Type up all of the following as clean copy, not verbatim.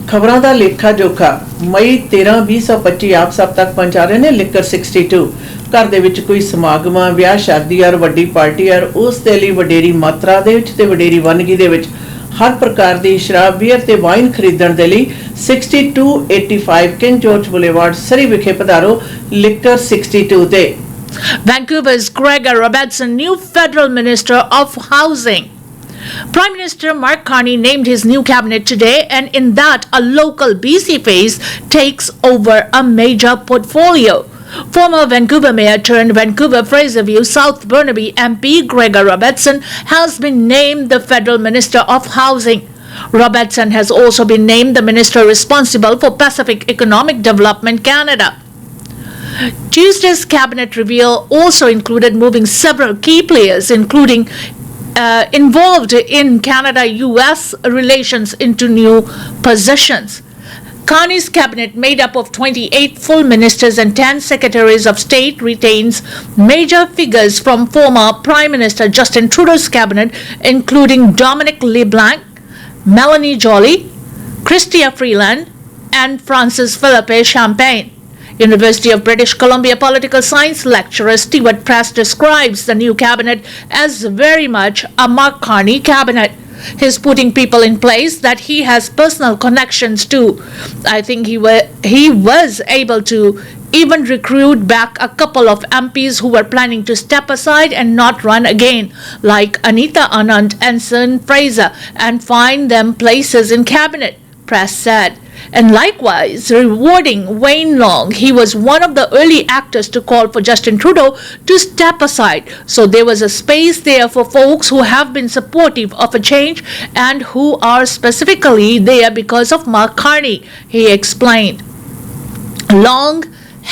खबरां दा लेखा जोखा मई 13-2025 आप सब तक पहुंचा रहे ने लिकर 62 घर दे विच कोई समागमां विआह शादी और वड्डी पार्टी और उस दे लई वडेरी मात्रा दे विच ते वडेरी वनगी दे विच हर प्रकार दी शराब बीयर ते वाइन खरीदण दे लई 6285 किंग जॉर्ज बुलेवार्ड सरी विखे पधारो लिकर 62 ते Vancouver's Gregor Robertson, new federal minister of housing. Prime Minister Mark Carney named his new cabinet today, and in that, a local BC face takes over a major portfolio. Former Vancouver Mayor turned Vancouver Fraserview South Burnaby MP Gregor Robertson has been named the Federal Minister of Housing. Robertson has also been named the minister responsible for Pacific Economic Development Canada. Tuesday's cabinet reveal also included moving several key players, including involved in Canada-US relations, into new positions. Carney's cabinet, made up of 28 full ministers and 10 secretaries of state, retains major figures from former Prime Minister Justin Trudeau's cabinet, including Dominic LeBlanc, Melanie Joly, Chrystia Freeland, and Francis Philippe Champagne. University of British Columbia political science lecturer Stewart Press describes the new cabinet as very much a Mark Carney cabinet. He's putting people in place that he has personal connections to. I think he was able to even recruit back a couple of MPs who were planning to step aside and not run again, like Anita Anand and Sun Fraser, and find them places in cabinet, Press said. And likewise, rewarding Wayne Long, he was one of the early actors to call for Justin Trudeau to step aside. So there was a space there for folks who have been supportive of a change and who are specifically there because of Mark Carney, he explained. Long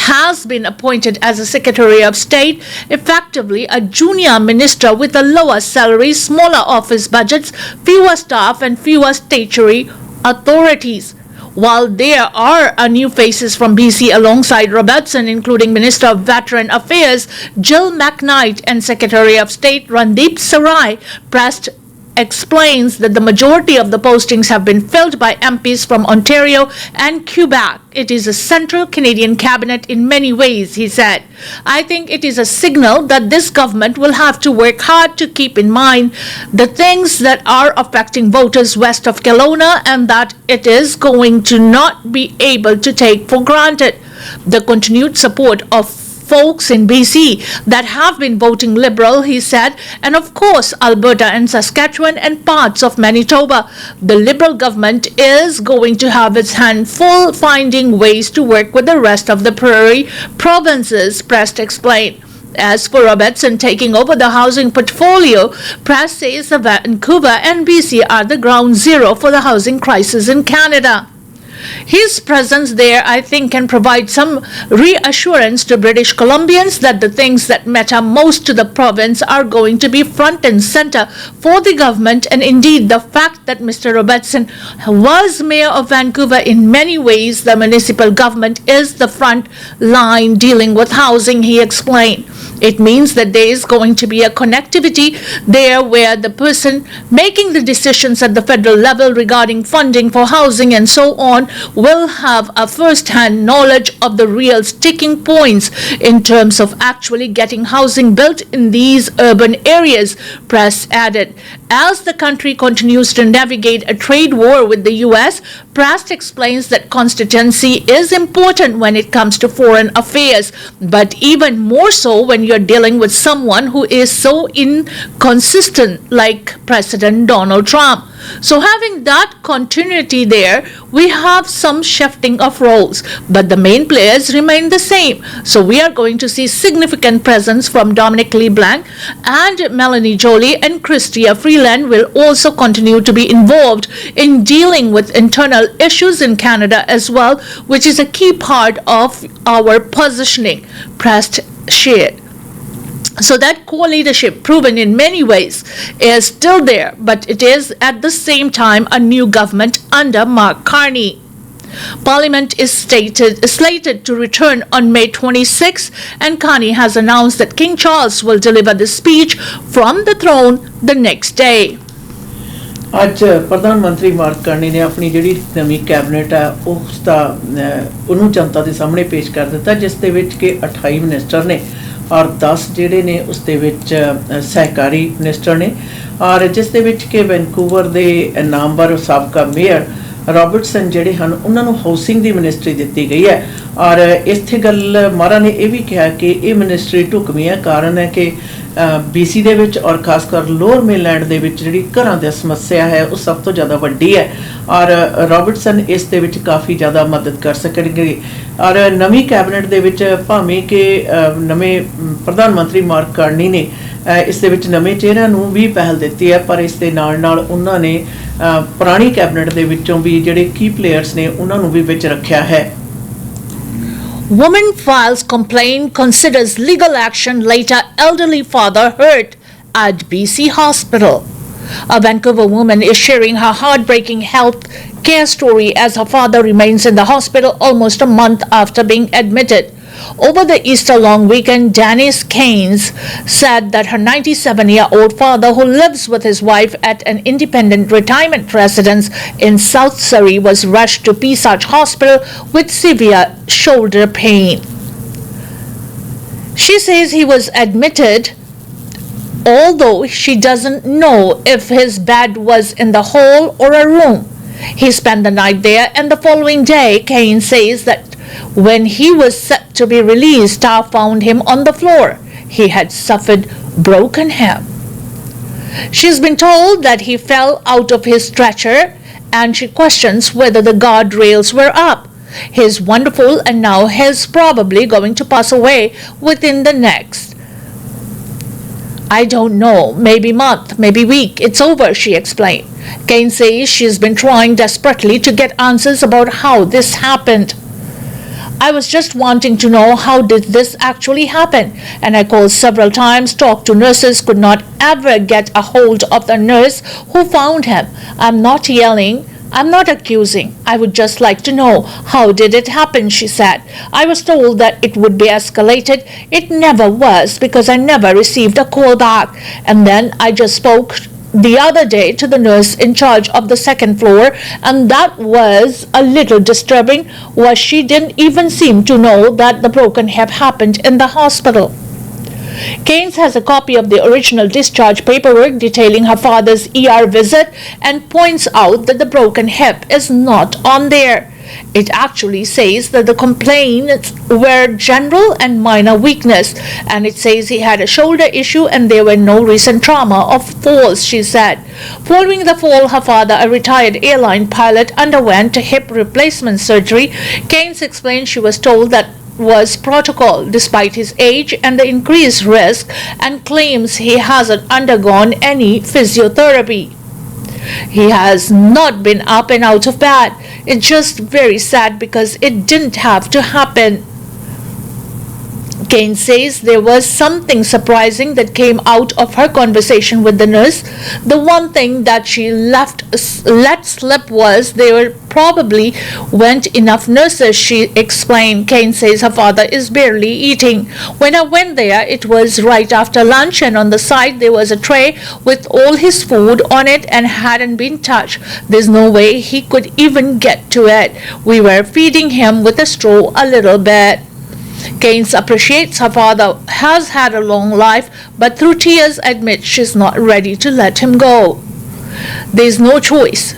has been appointed as a Secretary of State, effectively a junior minister with a lower salary, smaller office budgets, fewer staff, and fewer statutory authorities. While there are new faces from BC alongside Robertson, including Minister of Veteran Affairs Jill McKnight and Secretary of State Randeep Sarai, Press explains that the majority of the postings have been filled by MPs from Ontario and Quebec. It is a central Canadian cabinet in many ways, he said. I think it is a signal that this government will have to work hard to keep in mind the things that are affecting voters west of Kelowna and that it is going to not be able to take for granted. The continued support of folks in BC that have been voting Liberal, he said, and of course Alberta and Saskatchewan and parts of Manitoba. The Liberal government is going to have its hand full finding ways to work with the rest of the prairie provinces, Press explained. As for Robertson taking over the housing portfolio, Press says that Vancouver and BC are the ground zero for the housing crisis in Canada. His presence there, I think, can provide some reassurance to British Columbians that the things that matter most to the province are going to be front and center for the government, and indeed the fact that Mr. Robertson was Mayor of Vancouver, in many ways the municipal government is the front line dealing with housing, he explained. It means that there is going to be a connectivity there where the person making the decisions at the federal level regarding funding for housing and so on will have a first-hand knowledge of the real sticking points in terms of actually getting housing built in these urban areas, Press added. As the country continues to navigate a trade war with the US, Press explains that consistency is important when it comes to foreign affairs, but even more so when you're dealing with someone who is so inconsistent like President Donald Trump. So having that continuity there, we have some shifting of roles, but the main players remain the same. So we are going to see significant presence from Dominic LeBlanc and Melanie Joly, and Chrystia Freeland will also continue to be involved in dealing with internal issues in Canada as well, which is a key part of our positioning, Press shared. So that core leadership, proven in many ways, is still there, but it is at the same time a new government under Mark Carney. Parliament is slated to return on May 26, and Carney has announced that King Charles will deliver the speech from the throne the next day. ਅੱਜ ਪ੍ਰਧਾਨ ਮੰਤਰੀ mark Carney ਨੇ ਆਪਣੀ ਜਿਹੜੀ ਨਵੀਂ cabinet ਹੈ ਉਸ ਦਾ ਉਹਨੂੰ ਜਨਤਾ ਦੇ ਸਾਹਮਣੇ ਪੇਸ਼ ਕਰ ਦਿੱਤਾ, ਜਿਸ ਦੇ ਵਿੱਚ ਕਿ 28 ਮਿਨਿਸਟਰ ਨੇ ਔਰ 10 ਜਿਹੜੇ ਨੇ ਉਸ ਦੇ ਵਿੱਚ ਸਹਿਕਾਰੀ ਮਿਨਿਸਟਰ ਨੇ, ਔਰ ਜਿਸ ਦੇ ਵਿੱਚ ਕਿ ਵੈਨਕੂਵਰ ਦੇ ਨਾਮਵਰ ਸਾਬਕਾ ਮੇਅਰ ਰॉबर्टसन ਜਿਹੜੇ ਹਨ ਉਹਨਾਂ ਨੂੰ ਹਾਊਸਿੰਗ ਦੀ ਮਿਨਿਸਟਰੀ ਦਿੱਤੀ ਗਈ ਹੈ। ਔਰ ਇੱਥੇ ਗੱਲ ਮਾਰਾ ਨੇ ਇਹ ਵੀ ਕਿਹਾ ਕਿ ਇਹ ਮਿਨਿਸਟਰੀ ਢੁਕਵੀਂ ਹੈ, ਕਾਰਨ ਹੈ ਕਿ BC ਦੇ ਵਿੱਚ ਔਰ ਖਾਸ ਕਰ ਲੋਅਰ ਮੇਨਲੈਂਡ ਦੇ ਵਿੱਚ ਜਿਹੜੀ ਘਰਾਂ ਦੀ ਸਮੱਸਿਆ ਹੈ ਉਹ ਸਭ ਤੋਂ ਜ਼ਿਆਦਾ ਵੱਡੀ ਹੈ, ਔਰ ਰॉबर्टसन ਇਸ ਦੇ ਵਿੱਚ ਕਾਫੀ ਜ਼ਿਆਦਾ ਮਦਦ ਕਰ ਸਕਣਗੇ। ਔਰ ਨਵੀਂ ਕੈਬਨਿਟ ਦੇ ਵਿੱਚ ਭਾਵੇਂ ਕਿ ਨਵੇਂ ਪ੍ਰਧਾਨ ਮੰਤਰੀ ਮਾਰਕ ਕਾਰਨੀ ਨੇ ਇਸ ਦੇ ਵਿੱਚ ਨਵੇਂ ਚਿਹਰਿਆਂ ਨੂੰ ਵੀ ਪਹਿਲ ਦਿੱਤੀ ਹੈ, ਪਰ ਇਸ ਦੇ ਨਾਲ ਨਾਲ ਉਹਨਾਂ ਨੇ ਪੁਰਾਣੀ ਕੈਬਨਿਟ ਦੇ ਵਿੱਚੋਂ ਵੀ ਜਿਹੜੇ ਕੀ ਪਲੇਅਰਸ ਨੇ ਉਹਨਾਂ ਨੂੰ ਵੀ ਵਿੱਚ ਰੱਖਿਆ ਹੈ। Woman files complaint, considers legal action, later elderly father hurt at BC hospital. A Vancouver woman is sharing her heartbreaking health care story as her father remains in the hospital almost a month after being admitted. Over the Easter long weekend, Janice Keynes said that her 97-year-old father, who lives with his wife at an independent retirement residence in South Surrey, was rushed to Pisarch Hospital with severe shoulder pain. She says he was admitted, although she doesn't know if his bed was in the hall or a room. He spent the night there, and the following day, Keynes says that when he was set to be released, staff found him on the floor. He had suffered broken hip. She's been told that he fell out of his stretcher, and she questions whether the guardrails were up. He's wonderful, and now he's probably going to pass away within the next, I don't know, maybe month, maybe week. It's over, she explained. Kane says she's been trying desperately to get answers about how this happened. I was just wanting to know how did this actually happen, and I called several times, talked to nurses, could not ever get a hold of the nurse who found him. I'm not yelling, I'm not accusing. I would just like to know how did it happen, she said. I was told that it would be escalated. It never was, because I never received a call back. And then I just spoke the other day to the nurse in charge of the second floor, and that was a little disturbing, was she didn't even seem to know that the broken hip happened in the hospital. Keynes has a copy of the original discharge paperwork detailing her father's ER visit and points out that the broken hip is not on there. It actually says that the complaints were general and minor weakness, and it says he had a shoulder issue and there were no recent trauma of falls, she said. Following the fall, her father, a retired airline pilot, underwent hip replacement surgery. Keynes explained she was told that was protocol despite his age and the increased risk, and claims he hasn't undergone any physiotherapy. He has not been up and out of bed. It's just very sad because it didn't have to happen. Kane says there was something surprising that came out of her conversation with the nurse. The one thing that she let slip was there probably weren't enough nurses, she explained. Kane says her father is barely eating. When I went there, it was right after lunch, and on the side there was a tray with all his food on it and hadn't been touched. There's no way he could even get to it. We were feeding him with a straw a little bit. Keynes appreciates her father has had a long life, but through tears admits she's not ready to let him go. There's no choice.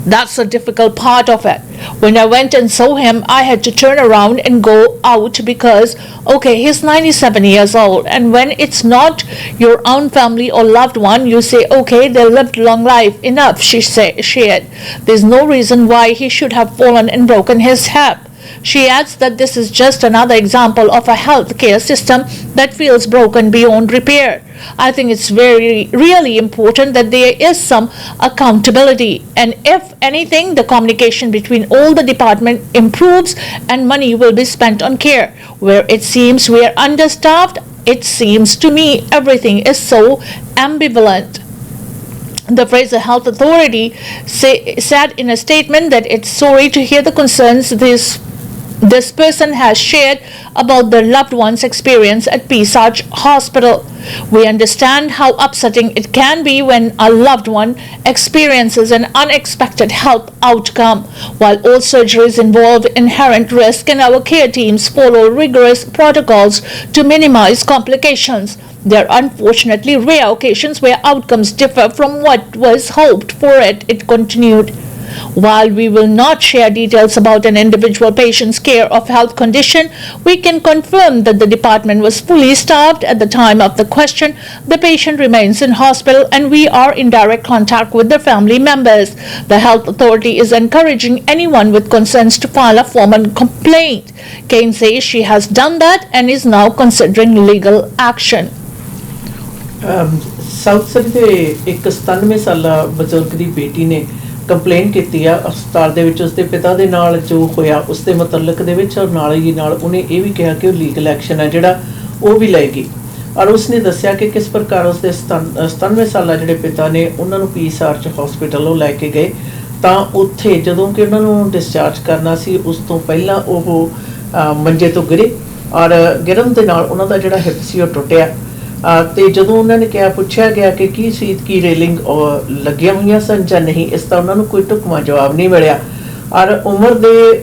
That's the difficult part of it. When I went and saw him, I had to turn around and go out because, okay, he's 97 years old, and when it's not your own family or loved one, you say, okay, they lived long life, enough, she said. There's no reason why he should have fallen and broken his hip. She adds that this is just another example of a healthcare system that feels broken beyond repair. I think it's really important that there is some accountability, and if anything, the communication between all the departments improves and money will be spent on care. Where it seems we are understaffed, it seems to me everything is so ambivalent. The Fraser Health Authority said in a statement that it's sorry to hear the concerns this person has shared about their loved one's experience at Peace Arch Hospital. We understand how upsetting it can be when a loved one experiences an unexpected health outcome. While all surgeries involve inherent risk and our care teams follow rigorous protocols to minimize complications, there are unfortunately rare occasions where outcomes differ from what was hoped for it continued. While we will not share details about an individual patient's care of health condition, we can confirm that the department was fully staffed at the time of the question. The patient remains in hospital and we are in direct contact with their family members. The health authority is encouraging anyone with concerns to file a formal complaint. Kane says she has done that and is now considering legal action. South Surrey ਦੇ ਇੱਕ 97 ਸਾਲਾ ਬਜ਼ੁਰਗ ਦੀ ਬੇਟੀ ਨੇ complaint ਕੀਤੀ ਆ ਹਸਪਤਾਲ ਦੇ ਵਿੱਚ ਉਸਦੇ ਪਿਤਾ ਦੇ ਨਾਲ ਜੋ ਹੋਇਆ ਉਸ ਦੇ ਮੁਤਲਕ ਦੇ ਵਿੱਚ ਔਰ ਨਾਲ ਹੀ ਨਾਲ ਉਹਨੇ ਇਹ ਵੀ ਕਿਹਾ ਕਿ ਉਹ ਲੀਗਲ ਐਕਸ਼ਨ ਹੈ ਜਿਹੜਾ ਉਹ ਵੀ ਲਏਗੀ ਔਰ ਉਸਨੇ ਦੱਸਿਆ ਕਿ ਕਿਸ ਪ੍ਰਕਾਰ ਉਸਦੇ 97 ਸਾਲਾ ਜਿਹੜੇ ਪਿਤਾ ਨੇ ਉਹਨਾਂ ਨੂੰ ਪੀਸ ਆਰਚ ਹਸਪੀਟਲੋਂ ਲੈ ਕੇ ਗਏ ਤਾਂ ਉੱਥੇ ਜਦੋਂ ਕਿ ਉਹਨਾਂ ਨੂੰ ਡਿਸਚਾਰਜ ਕਰਨਾ ਸੀ ਉਸ ਤੋਂ ਪਹਿਲਾਂ ਉਹ ਮੰਜੇ ਤੋਂ ਗਿਰੇ ਔਰ ਗਿਰਨ ਦੇ ਨਾਲ ਉਹਨਾਂ ਦਾ ਜਿਹੜਾ ਹਿਪ ਸੀ ਉਹ ਟੁੱਟਿਆ ਤੇ ਜਦੋਂ ਉਹਨਾਂ ਨੇ ਕਿਹਾ ਪੁੱਛਿਆ ਗਿਆ ਕਿ ਕੀ ਸੀਟ ਕੀ ਰੇਲਿੰਗ ਲੱਗੀਆਂ ਹੋਈਆਂ ਸਨ ਜਾਂ ਨਹੀਂ ਇਸ ਦਾ ਉਹਨਾਂ ਨੂੰ ਕੋਈ ਢੁਕਵਾਂ ਜਵਾਬ ਨਹੀਂ ਮਿਲਿਆ ਔਰ ਉਮਰ ਦੇ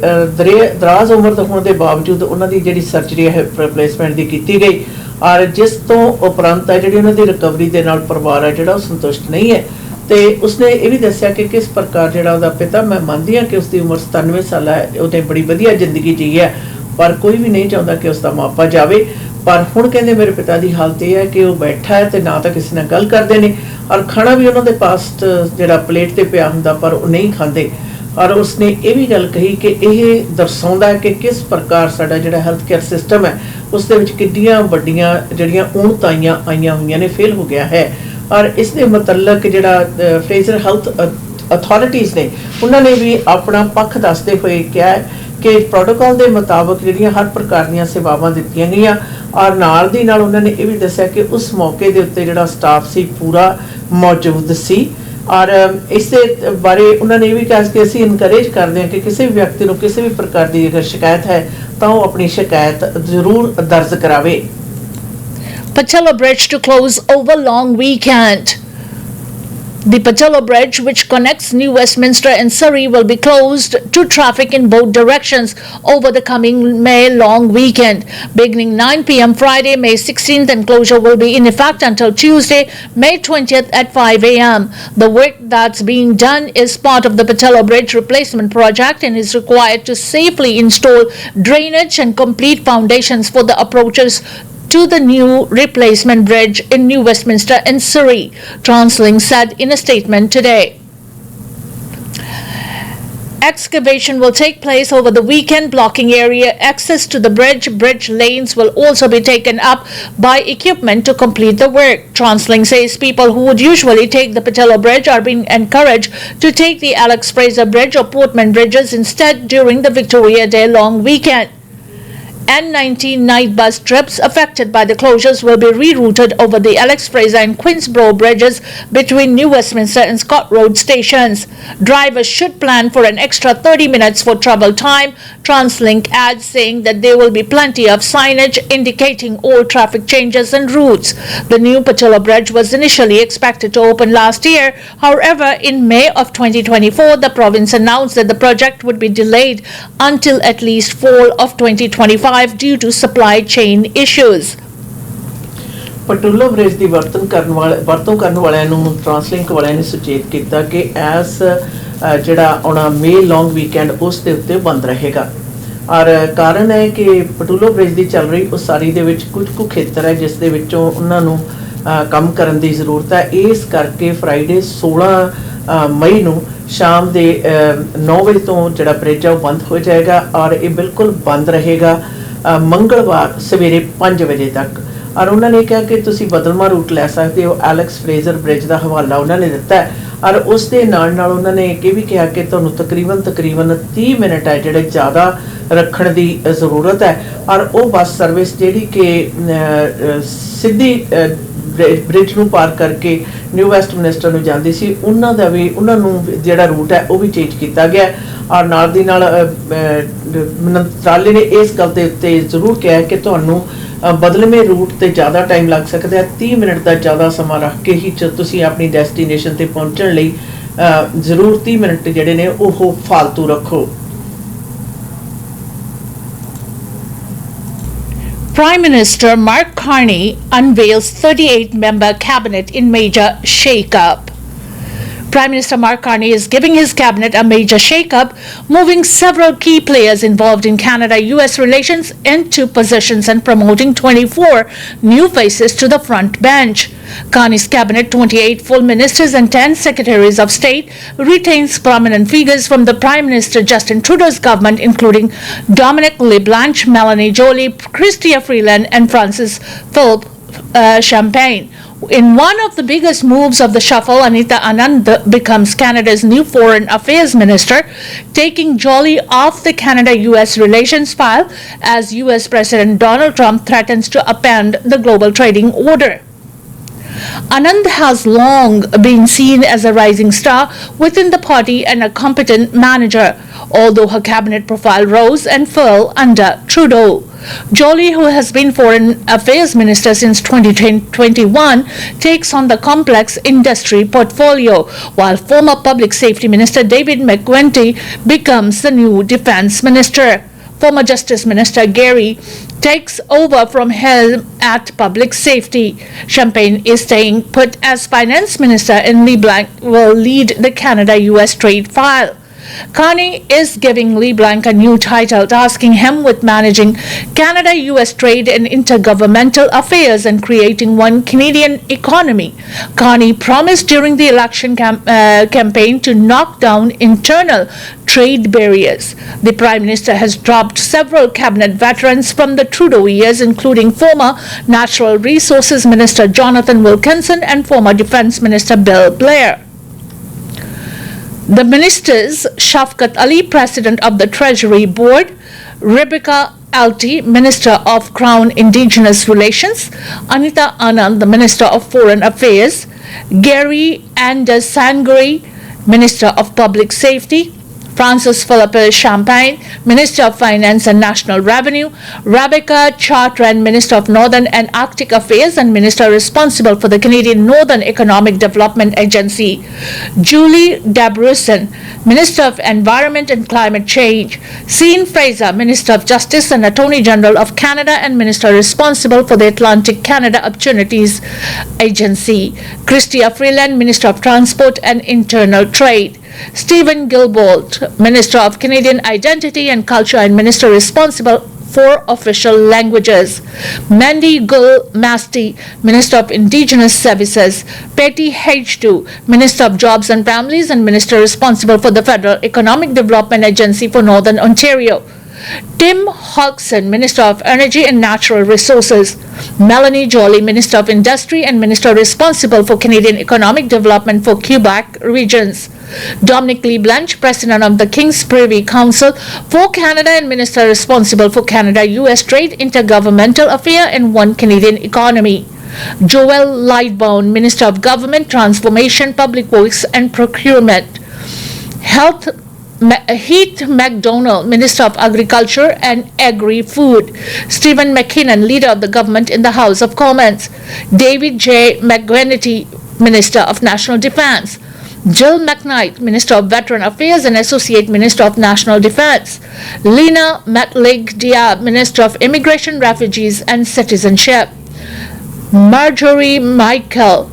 ਦਰਾਜ਼ ਉਮਰ ਦੇ ਹੋਣ ਦੇ ਬਾਵਜੂਦ ਉਹਨਾਂ ਦੀ ਜਿਹੜੀ ਸਰਜਰੀ ਹੈ ਰਿਪਲੇਸਮੈਂਟ ਦੀ ਕੀਤੀ ਗਈ ਔਰ ਜਿਸ ਤੋਂ ਉਪਰੰਤ ਹੈ ਜਿਹੜੀ ਉਹਨਾਂ ਦੀ ਰਿਕਵਰੀ ਦੇ ਨਾਲ ਪਰਿਵਾਰ ਹੈ ਜਿਹੜਾ ਉਹ ਸੰਤੁਸ਼ਟ ਨਹੀਂ ਹੈ ਤੇ ਉਸਨੇ ਇਹ ਵੀ ਦੱਸਿਆ ਕਿ ਕਿਸ ਪ੍ਰਕਾਰ ਜਿਹੜਾ ਉਹਦਾ ਪਿਤਾ ਮੈਂ ਮੰਨਦੀ ਹਾਂ ਕਿ ਉਸਦੀ ਉਮਰ 97 ਸਾਲ ਹੈ ਉਹਨੇ ਬੜੀ ਵਧੀਆ ਜ਼ਿੰਦਗੀ ਜੀ ਹੈ ਪਰ ਕੋਈ ਵੀ ਨਹੀਂ ਚਾਹੁੰਦਾ ਕਿ ਉਸਦਾ ਮਾਪਾ ਜਾਵੇ ਪਰ ਹੁਣ ਕਹਿੰਦੇ ਮੇਰੇ ਪਿਤਾ ਦੀ ਹਾਲਤ ਇਹ ਹੈ ਕਿ ਉਹ ਬੈਠਾ ਹੈ ਤੇ ਨਾ ਤਾਂ ਕਿਸੇ ਨਾਲ ਗੱਲ ਕਰਦੇ ਨੇ ਔਰ ਖਾਣਾ ਵੀ ਉਹਨਾਂ ਦੇ ਪਾਸ ਜਿਹੜਾ ਪਲੇਟ ਤੇ ਪਿਆ ਹੁੰਦਾ ਪਰ ਉਹ ਨਹੀਂ ਖਾਂਦੇ ਔਰ ਉਸਨੇ ਇਹ ਵੀ ਗੱਲ ਕਹੀ ਕਿ ਇਹ ਦਰਸਾਉਂਦਾ ਹੈ ਕਿ ਕਿਸ ਪ੍ਰਕਾਰ ਸਾਡਾ ਜਿਹੜਾ ਹੈਲਥ ਕੇਅਰ ਸਿਸਟਮ ਹੈ ਉਸ ਦੇ ਵਿੱਚ ਕਿੰਨੀਆਂ ਵੱਡੀਆਂ ਜਿਹੜੀਆਂ ਉਣਤਾਈਆਂ ਆਈਆਂ ਹੋਈਆਂ ਨੇ ਫੇਲ ਹੋ ਗਿਆ ਹੈ ਔਰ ਇਸ ਦੇ ਮੁਤਲਕ ਜਿਹੜਾ ਫਰੇਜ਼ਰ ਹੈਲਥ ਅਥਾਰਟੀਜ਼ ਨੇ ਉਹਨਾਂ ਨੇ ਵੀ ਆਪਣਾ ਪੱਖ ਦੱਸਦੇ ਹੋਏ ਕਿਹਾ ਕਿ ਪ੍ਰੋਟੋਕਾਲ ਦੇ ਮੁਤਾਬਕ ਜਿਹੜੀਆਂ ਹਰ ਪ੍ਰਕਾਰ ਦੀਆਂ ਸੇਵਾਵਾਂ ਦਿੱਤੀਆਂ ਗਈਆਂ ਔਰ ਨਾਲ ਦੀ ਨਾਲ ਉਹਨਾਂ ਨੇ ਇਹ ਵੀ ਦੱਸਿਆ ਕਿ ਉਸ ਮੌਕੇ ਦੇ ਉੱਤੇ ਜਿਹੜਾ ਸਟਾਫ ਸੀ ਪੂਰਾ ਮੌਜੂਦ ਸੀ ਔਰ ਇਸ ਦੇ ਬਾਰੇ ਉਹਨਾਂ ਨੇ ਇਹ ਵੀ ਕਿਹਾ ਕਿ ਅਸੀਂ ਇਨਕਰੇਜ ਕਰਦੇ ਹਾਂ ਕਿ ਕਿਸੇ ਵੀ ਵਿਅਕਤੀ ਨੂੰ ਕਿਸੇ ਵੀ ਪ੍ਰਕਾਰ ਦੀ ਅਗਰ ਸ਼ਿਕਾਇਤ ਹੈ ਤਾਂ ਉਹ ਆਪਣੀ ਸ਼ਿਕਾਇਤ ਜ਼ਰੂਰ ਦਰਜ ਕਰਾਵੇ। Patello Bridge to close over long weekend. The Patello Bridge, which connects New Westminster and Surrey, will be closed to traffic in both directions over the coming May long weekend. Beginning 9 p.m. Friday, May 16th, and closure will be in effect until Tuesday, May 20th at 5 a.m. The work that's being done is part of the Patello Bridge replacement project and is required to safely install drainage and complete foundations for the approaches to the new replacement bridge in New Westminster and Surrey, Translink said in a statement today. Excavation will take place over the weekend, blocking area access to the bridge. Bridge lanes will also be taken up by equipment to complete the work. Translink says people who would usually take the Patello Bridge are being encouraged to take the Alex Fraser Bridge or Portman bridges instead during the Victoria Day long weekend. N19 night bus trips affected by the closures will be rerouted over the Alex Fraser and Queensborough bridges between New Westminster and Scott Road stations. Drivers should plan for an extra 30 minutes for travel time. Translink adds, saying that there will be plenty of signage indicating all traffic changes and routes. The new Patello Bridge was initially expected to open last year. However, in May of 2024, the province announced that the project would be delayed until at least fall of 2025 due to supply chain issues. Pattullo bridge ਦੀ ਵਰਤੋਂ ਕਰਨ ਵਾਲਿਆਂ ਨੂੰ ਟਰਾਂਸਲਿੰਕ ਵਾਲਿਆਂ ਨੇ ਸੁਚੇਤ ਕੀਤਾ ਕਿ ਐਸ ਜਿਹੜਾ ਆਉਣਾ ਮੇ ਲੌਂਗ ਵੀਕਐਂਡ ਉਸ ਦੇ ਉੱਤੇ ਬੰਦ ਰਹੇਗਾ ਔਰ ਕਾਰਨ ਹੈ ਕਿ ਪਟੋਲੋ ਬ੍ਰਿਜ ਦੀ ਚੱਲ ਰਹੀ ਉਸਾਰੀ ਦੇ ਵਿੱਚ ਕੁਝ ਕੁ ਖੇਤਰ ਹੈ ਜਿਸ ਦੇ ਵਿੱਚੋਂ ਉਹਨਾਂ ਨੂੰ ਕੰਮ ਕਰਨ ਦੀ ਜ਼ਰੂਰਤ ਹੈ ਇਸ ਕਰਕੇ ਫਰਾਈਡੇ 16 ਮਈ ਨੂੰ ਸ਼ਾਮ ਦੇ 9 ਵਜੇ ਤੋਂ ਜਿਹੜਾ ਬ੍ਰਿਜ ਆ ਉਹ ਬੰਦ ਹੋ ਜਾਏਗਾ ਔਰ ਇਹ ਬਿਲਕੁਲ ਬੰਦ ਰਹੇਗਾ ਮੰਗਲਵਾਰ ਸਵੇਰੇ 5 ਵਜੇ ਤੱਕ ਔਰ ਉਹਨਾਂ ਨੇ ਕਿਹਾ ਕਿ ਤੁਸੀਂ ਬਦਲਵਾਂ ਰੂਟ ਲੈ ਸਕਦੇ ਹੋ। ਐਲੈਕਸ ਫਰੇਜ਼ਰ ਬ੍ਰਿਜ ਦਾ ਹਵਾਲਾ ਉਹਨਾਂ ਨੇ ਦਿੱਤਾ ਔਰ ਉਸ ਦੇ ਨਾਲ ਉਹਨਾਂ ਨੇ ਇਹ ਵੀ ਕਿਹਾ ਕਿ ਤੁਹਾਨੂੰ ਤਕਰੀਬਨ 30 ਮਿੰਟ ਹੈ ਜਿਹੜੇ ਜ਼ਿਆਦਾ ਰੱਖਣ ਦੀ ਜ਼ਰੂਰਤ ਹੈ ਔਰ ਉਹ ਬੱਸ ਸਰਵਿਸ ਜਿਹੜੀ ਕਿ ਸਿੱਧੀ ਬ੍ਰਿਜ ਨੂੰ ਪਾਰ ਕਰਕੇ ਨਿਊ ਵੈਸਟਮਿਨਿਸਟਰ ਨੂੰ ਜਾਂਦੀ ਸੀ, ਉਹਨਾਂ ਨੂੰ ਜਿਹੜਾ ਰੂਟ ਹੈ ਉਹ ਵੀ ਚੇਂਜ ਕੀਤਾ ਗਿਆ। ਔਰ ਨਾਲ ਦੀ ਨਾਲ ਮੰਤਰਾਲੇ ਨੇ ਇਸ ਗੱਲ ਦੇ ਉੱਤੇ ਜ਼ਰੂਰ ਕਿਹਾ ਕਿ ਤੁਹਾਨੂੰ ਬਦਲਵੇਂ ਰੂਟ ਤੇ ਜ਼ਿਆਦਾ ਟਾਈਮ ਲੱਗ ਸਕਦਾ ਹੈ। 30 ਮਿੰਟ ਦਾ ਜ਼ਿਆਦਾ ਸਮਾਂ ਰੱਖ ਕੇ ਹੀ ਤੁਸੀਂ ਆਪਣੀ ਡੈਸਟੀਨੇਸ਼ਨ ਤੇ ਪਹੁੰਚਣ ਲਈ ਜ਼ਰੂਰ 30 ਮਿੰਟ ਜਿਹੜੇ ਨੇ ਉਹ ਫਾਲਤੂ ਰੱਖੋ। Prime Minister Mark Carney unveils 38-member cabinet in major shake-up. Prime Minister Mark Carney is giving his cabinet a major shake-up, moving several key players involved in Canada-US relations into positions and promoting 24 new faces to the front bench. Carney's cabinet, 28 full ministers and 10 secretaries of state, retains prominent figures from the Prime Minister Justin Trudeau's government, including Dominic LeBlanc, Melanie Joly, Chrystia Freeland, and Francis Philip Champagne. In one of the biggest moves of the shuffle, Anita Anand becomes Canada's new foreign affairs minister, taking Joly off the Canada-US relations file as US President Donald Trump threatens to upend the global trading order. Anand has long been seen as a rising star within the party and a competent manager, although her cabinet profile rose and fell under Trudeau. Joly, who has been Foreign Affairs Minister since 2021, takes on the complex industry portfolio, while former Public Safety Minister David McGuinty becomes the new Defence Minister. Former Justice Minister Gary takes over from helm at Public Safety. Champagne is staying put as Finance Minister, and LeBlanc will lead the Canada-US trade file. Carney is giving LeBlanc a new title, tasking him with managing Canada-US trade and intergovernmental affairs and creating one Canadian economy. Carney promised during the election campaign to knock down internal trade barriers. The Prime Minister has dropped several cabinet veterans from the Trudeau years, including former Natural Resources Minister Jonathan Wilkinson and former Defence Minister Bill Blair. The ministers, Shafkat Ali, President of the Treasury Board, Rebecca Alty, Minister of Crown Indigenous Relations, Anita Anand, the Minister of Foreign Affairs, Gary Anders Sangri, Minister of Public Safety, Francis Philippe Champagne, Minister of Finance and National Revenue, Rebecca Chartrand, Minister of Northern and Arctic Affairs and Minister responsible for the Canadian Northern Economic Development Agency, Julie Debruson, Minister of Environment and Climate Change, Sean Fraser, Minister of Justice and Attorney General of Canada and Minister responsible for the Atlantic Canada Opportunities Agency, Chrystia Freeland, Minister of Transport and Internal Trade, Stephen Guilbeault, Minister of Canadian Identity and Culture and Minister responsible for official languages, Mandy Gull-Masty, Minister of Indigenous Services, Patty H2, Minister of Jobs and Families and Minister responsible for the Federal Economic Development Agency for Northern Ontario, Tim Hodgson, Minister of Energy and Natural Resources, Melanie Joly, Minister of Industry and Minister responsible for Canadian Economic Development for Quebec regions, Dominic LeBlanc, President of the King's Privy Council for Canada and Minister responsible for Canada-US Trade, Intergovernmental Affairs and One Canadian Economy, Joel Lightbound, Minister of Government Transformation, Public Works and Procurement, Heath MacDonald, Minister of Agriculture and Agri-Food, Stephen McKinnon, Leader of the Government in the House of Commons, David J. McGuinty, Minister of National Defence, Jill McKnight, Minister of Veteran Affairs and Associate Minister of National Defence, Lena Matlig-Diab, Minister of Immigration, Refugees and Citizenship, Marjorie Michael,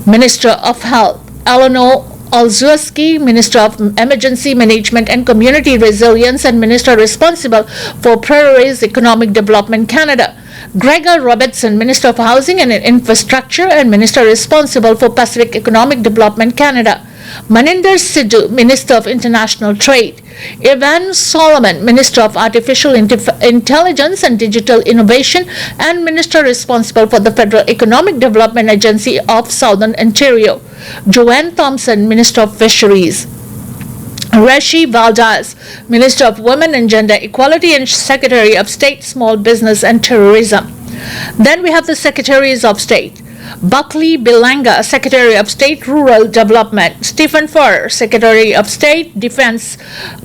Minister of Health, Eleanor Olszewski, Minister of Emergency Management and Community Resilience and Minister responsible for Prairies Economic Development Canada, Gregor Robertson, Minister of Housing and Infrastructure and Minister responsible for Pacific Economic Development Canada, Maninder Sidhu, Minister of International Trade, Evan Solomon, Minister of Artificial Intelligence and Digital Innovation and Minister responsible for the Federal Economic Development Agency of Southern Ontario, Joanne Thompson, Minister of Fisheries, Rishi Valdez, Minister of Women and Gender Equality and Secretary of State, Small Business and Tourism. Then we have the Secretaries of State. Buckley Bilanga, Secretary of State Rural Development; Stephen Furr, Secretary of State Defense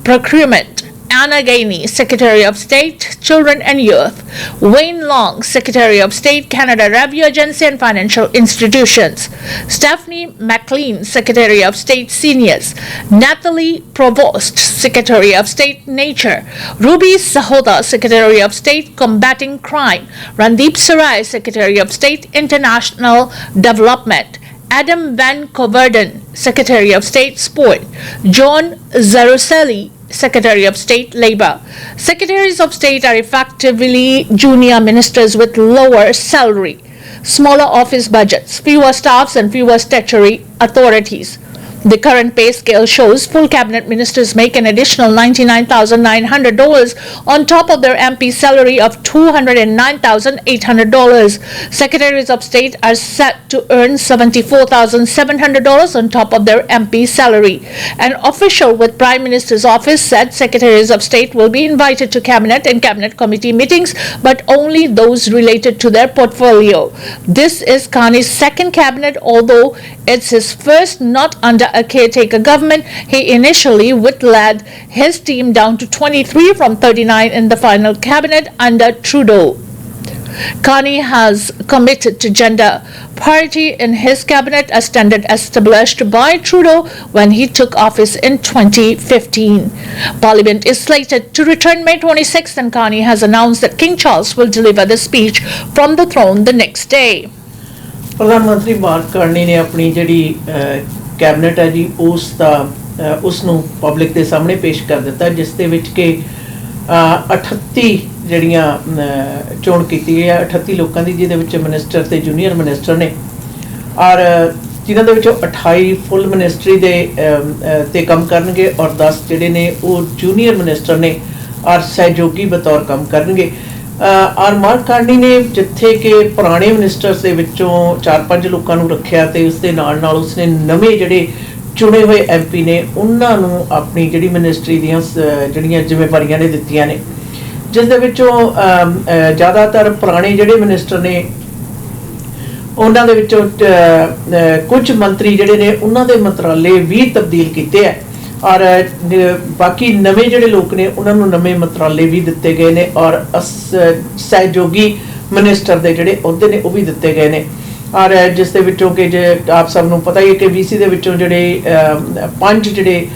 Procurement; Anna Gainey, Secretary of State Children and Youth; Wayne Long, Secretary of State Canada Revenue Agency and Financial Institutions; Stephanie McLean, Secretary of State Seniors; Natalie Provost, Secretary of State Nature; Ruby Sahoda, Secretary of State Combating Crime; Randeep Sarai, Secretary of State International Development; Adam Van Coverden, Secretary of State Sport; John Zaruselli, Secretary of State Labor. Secretaries of State are effectively junior ministers with lower salary, smaller office budgets, fewer staffs, and fewer statutory authorities. The current pay scale shows full cabinet ministers make an additional $99,900 on top of their MP salary of $209,800. Secretaries of State are set to earn $74,700 on top of their MP salary. An official with Prime Minister's office said Secretaries of State will be invited to cabinet and cabinet committee meetings, but only those related to their portfolio. This is Kani's second cabinet, although it's his first not under a caretaker government. He initially whittled his team down to 23 from 39 in the final cabinet under Trudeau. Kani has committed to gender parity in his cabinet, a standard established by Trudeau when he took office in 2015. Parliament is slated to return May 26th, and Kani has announced that King Charles will deliver the speech from the throne the next day. ਪ੍ਰਧਾਨ ਮੰਤਰੀ mark Carney ਨੇ ਆਪਣੀ ਜਿਹੜੀ cabinet ਹੈ ਜੀ ਉਸ ਨੂੰ public ਦੇ ਸਾਹਮਣੇ ਪੇਸ਼ ਕਰ ਦਿੱਤਾ, ਜਿਸ ਦੇ ਵਿੱਚ ਕਿ 38 ਜਿਹੜੀਆਂ ਚੋਣ ਕੀਤੀ ਹੈ 38 ਲੋਕਾਂ ਦੀ, ਜਿਹਦੇ ਵਿੱਚ ਮਿਨਿਸਟਰ ਤੇ ਜੂਨੀਅਰ ਮਿਨਿਸਟਰ ਨੇ, ਔਰ ਜਿਨ੍ਹਾਂ ਦੇ ਵਿੱਚੋਂ 28 ਫੁੱਲ ਮਿਨਿਸਟਰੀ ਦੇ ਤੇ ਕੰਮ ਕਰਨਗੇ ਔਰ 10 ਜਿਹੜੇ ਨੇ ਉਹ ਜੂਨੀਅਰ ਮਿਨਿਸਟਰ ਨੇ ਔਰ ਸਹਿਯੋਗੀ ਬਤੌਰ ਕੰਮ ਕਰਨਗੇ। ਔਰ ਮਾਰਕ ਕਾਰਨੀ ਨੇ ਜਿੱਥੇ ਕਿ ਪੁਰਾਣੇ ਮਿਨਿਸਟਰਸ ਦੇ ਵਿੱਚੋਂ 4-5 ਲੋਕਾਂ ਨੂੰ ਰੱਖਿਆ ਤੇ ਉਸ ਦੇ ਨਾਲ ਉਸਨੇ ਨਵੇਂ ਜਿਹੜੇ ਚੁਣੇ ਹੋਏ MP ਨੇ ਉਹਨਾਂ ਨੂੰ ਆਪਣੀ ਜਿਹੜੀ ਮਿਨਿਸਟਰੀ ਦੀਆਂ ਜਿਹੜੀਆਂ ਜ਼ਿੰਮੇਵਾਰੀਆਂ ਨੇ ਦਿੱਤੀਆਂ ਨੇ, ਜਿਸ ਦੇ ਵਿੱਚੋਂ ਜ਼ਿਆਦਾਤਰ ਪੁਰਾਣੇ ਜਿਹੜੇ ਮਿਨਿਸਟਰ ਨੇ ਉਹਨਾਂ ਦੇ ਵਿੱਚੋਂ ਕੁਝ ਮੰਤਰੀ ਜਿਹੜੇ ਨੇ ਉਹਨਾਂ ਦੇ ਮੰਤਰਾਲੇ ਵੀ ਤਬਦੀਲ ਕੀਤੇ ਹੈ ਔਰ ਬਾਕੀ ਨਵੇਂ ਜਿਹੜੇ ਲੋਕ ਨੇ ਉਹਨਾਂ ਨੂੰ ਨਵੇਂ ਮੰਤਰਾਲੇ ਵੀ ਦਿੱਤੇ ਗਏ ਨੇ ਔਰ ਸਹਿਯੋਗੀ ਮਿਨਿਸਟਰ ਦੇ ਜਿਹੜੇ ਅਹੁਦੇ ਨੇ ਉਹ ਵੀ ਦਿੱਤੇ ਗਏ ਨੇ। ਔਰ ਜਿਸ ਦੇ ਵਿੱਚੋਂ ਕਿ ਜੇ ਆਪ ਸਭ ਨੂੰ ਪਤਾ ਹੀ ਹੈ ਕਿ VC ਦੇ ਵਿੱਚੋਂ ਜਿਹੜੇ 5 ਜਿਹੜੇ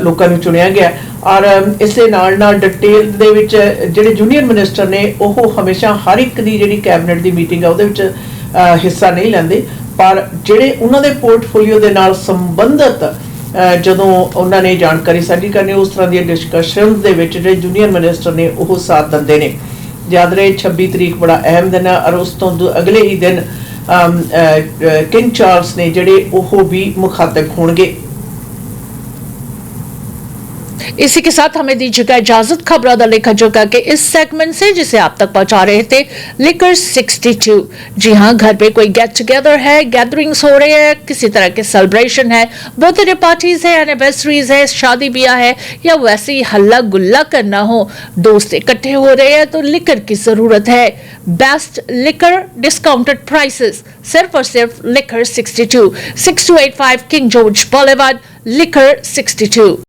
ਲੋਕਾਂ ਨੂੰ ਚੁਣਿਆ ਗਿਆ ਔਰ ਇਸ ਦੇ ਨਾਲ ਡਿਟੇਲ ਦੇ ਵਿੱਚ ਜਿਹੜੇ ਜੂਨੀਅਰ ਮਿਨਿਸਟਰ ਨੇ ਉਹ ਹਮੇਸ਼ਾ ਹਰ ਇੱਕ ਦੀ ਜਿਹੜੀ ਕੈਬਨਿਟ ਦੀ ਮੀਟਿੰਗ ਆ ਉਹਦੇ ਵਿੱਚ ਹਿੱਸਾ ਨਹੀਂ ਲੈਂਦੇ, ਪਰ ਜਿਹੜੇ ਉਹਨਾਂ ਦੇ ਪੋਰਟਫੋਲੀਓ ਦੇ ਨਾਲ ਸੰਬੰਧਿਤ ਜਦੋਂ ਉਹਨਾਂ ਨੇ ਜਾਣਕਾਰੀ ਸਾਂਝੀ ਕਰਨੀ ਉਸ ਤਰ੍ਹਾਂ ਦੀਆਂ ਡਿਸਕਸ਼ਨ ਦੇ ਵਿੱਚ ਜਿਹੜੇ ਜੂਨੀਅਰ ਮਿਨਿਸਟਰ ਨੇ ਉਹ ਸਾਥ ਦਿੰਦੇ ਨੇ। ਯਾਦ ਰਹੇ 26 ਤਰੀਕ ਬੜਾ ਅਹਿਮ ਦਿਨ ਹੈ ਔਰ ਉਸ ਤੋਂ ਅਗਲੇ ਹੀ ਦਿਨ ਕਿੰਗ ਚਾਰਲਸ ਨੇ ਜਿਹੜੇ ਉਹ ਵੀ मुखातिब होंगे। इसी के साथ हमें दीजिएगा इजाजत। खबरों दा लेखा जोखा के इस सेगमेंट से जिसे आप तक पहुंचा रहे थे लेकर 62। जी हाँ, घर पे कोई गेट टुगेदर है, गैदरिंग्स हो रहे हैं, किसी तरह के सेलिब्रेशन है, बर्थडे पार्टीज है, एनिवर्सरीज है, शादी ब्याह है या वैसे ही हल्ला गुल्ला करना हो, दोस्त इकट्ठे हो रहे हैं तो लिकर की जरूरत है। बेस्ट लिकर डिस्काउंटेड प्राइसेस सिर्फ और सिर्फ liquor 62, 6285 king George boulevard, liquor 62।